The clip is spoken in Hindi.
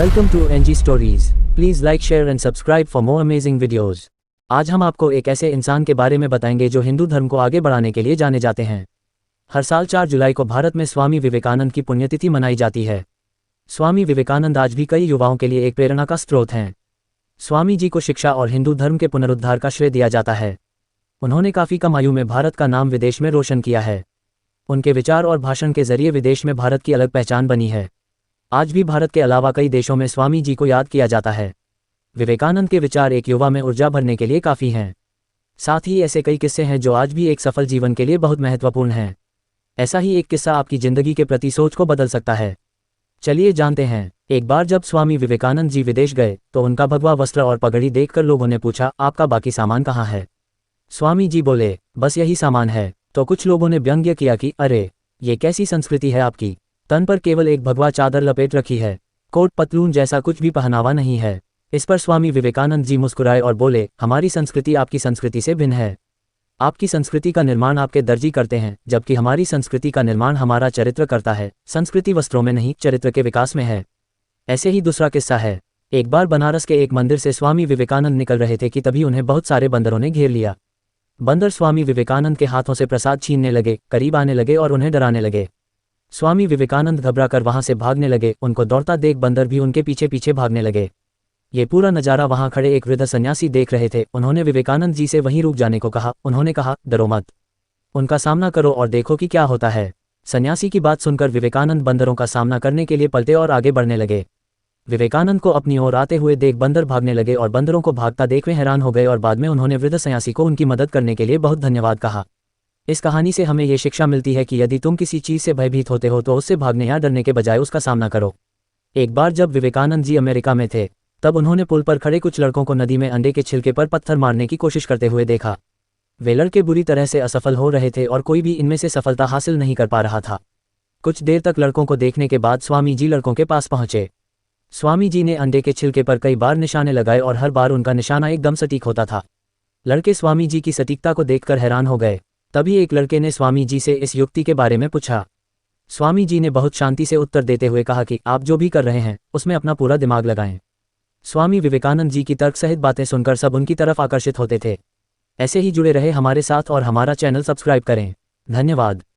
Welcome to NG stories. Please like, share and subscribe for more amazing videos. आज हम आपको एक ऐसे इंसान के बारे में बताएंगे जो हिंदू धर्म को आगे बढ़ाने के लिए जाने जाते हैं। हर साल 4 जुलाई को भारत में स्वामी विवेकानंद की पुण्यतिथि मनाई जाती है। स्वामी विवेकानंद आज भी कई युवाओं के लिए एक प्रेरणा का स्रोत हैं। स्वामी जी को शिक्षा और हिंदू धर्म के पुनरुद्धार का श्रेय दिया जाता है। उन्होंने काफ़ी कम आयु में भारत का नाम विदेश में रोशन किया है। उनके विचार और भाषण के जरिए विदेश में भारत की अलग पहचान बनी है। आज भी भारत के अलावा कई देशों में स्वामी जी को याद किया जाता है। विवेकानंद के विचार एक युवा में ऊर्जा भरने के लिए काफ़ी हैं। साथ ही ऐसे कई किस्से हैं जो आज भी एक सफल जीवन के लिए बहुत महत्वपूर्ण हैं। ऐसा ही एक किस्सा आपकी ज़िंदगी के प्रति सोच को बदल सकता है। चलिए जानते हैं। एक बार जब स्वामी विवेकानंद जी विदेश गए तो उनका भगवा वस्त्र और पगड़ी देखकर लोगों ने पूछा, आपका बाकी सामान कहाँ है? स्वामी जी बोले, बस यही सामान है। तो कुछ लोगों ने व्यंग्य किया कि अरे, ये कैसी संस्कृति है आपकी, तन पर केवल एक भगवा चादर लपेट रखी है, कोट पतलून जैसा कुछ भी पहनावा नहीं है। इस पर स्वामी विवेकानंद जी मुस्कुराए और बोले, हमारी संस्कृति आपकी संस्कृति से भिन्न है। आपकी संस्कृति का निर्माण आपके दर्जी करते हैं, जबकि हमारी संस्कृति का निर्माण हमारा चरित्र करता है। संस्कृति वस्त्रों में नहीं, चरित्र के विकास में है। ऐसे ही दूसरा किस्सा है। एक बार बनारस के एक मंदिर से स्वामी विवेकानंद निकल रहे थे कि तभी उन्हें बहुत सारे बंदरों ने घेर लिया। बंदर स्वामी विवेकानंद के हाथों से प्रसाद छीनने लगे, करीब आने लगे और उन्हें डराने लगे। स्वामी विवेकानंद घबराकर वहां से भागने लगे। उनको दौड़ता देख बंदर भी उनके पीछे पीछे भागने लगे। ये पूरा नज़ारा वहां खड़े एक वृद्ध सन्यासी देख रहे थे। उन्होंने विवेकानंद जी से वहीं रुक जाने को कहा। उन्होंने कहा, डरो मत, उनका सामना करो और देखो कि क्या होता है। सन्यासी की बात सुनकर विवेकानंद बंदरों का सामना करने के लिए पलटे और आगे बढ़ने लगे। विवेकानंद को अपनी ओर आते हुए देख बंदर भागने लगे और बंदरों को भागता देख वे हैरान हो गए और बाद में उन्होंने वृद्ध सन्यासी को उनकी मदद करने के लिए बहुत धन्यवाद कहा। इस कहानी से हमें ये शिक्षा मिलती है कि यदि तुम किसी चीज़ से भयभीत होते हो तो उससे भागने या डरने के बजाय उसका सामना करो। एक बार जब विवेकानंद जी अमेरिका में थे तब उन्होंने पुल पर खड़े कुछ लड़कों को नदी में अंडे के छिलके पर पत्थर मारने की कोशिश करते हुए देखा। वे लड़के बुरी तरह से असफल हो रहे थे और कोई भी इनमें से सफलता हासिल नहीं कर पा रहा था। कुछ देर तक लड़कों को देखने के बाद स्वामी जी लड़कों के पास पहुंचे। स्वामी जी ने अंडे के छिलके पर कई बार निशाने लगाए और हर बार उनका निशाना एकदम सटीक होता था। लड़के स्वामी जी की सटीकता को देखकर हैरान हो गए। तभी एक लड़के ने स्वामी जी से इस युक्ति के बारे में पूछा। स्वामी जी ने बहुत शांति से उत्तर देते हुए कहा कि आप जो भी कर रहे हैं उसमें अपना पूरा दिमाग लगाएं। स्वामी विवेकानंद जी की तर्क सहित बातें सुनकर सब उनकी तरफ आकर्षित होते थे। ऐसे ही जुड़े रहे हमारे साथ और हमारा चैनल सब्सक्राइब करें। धन्यवाद।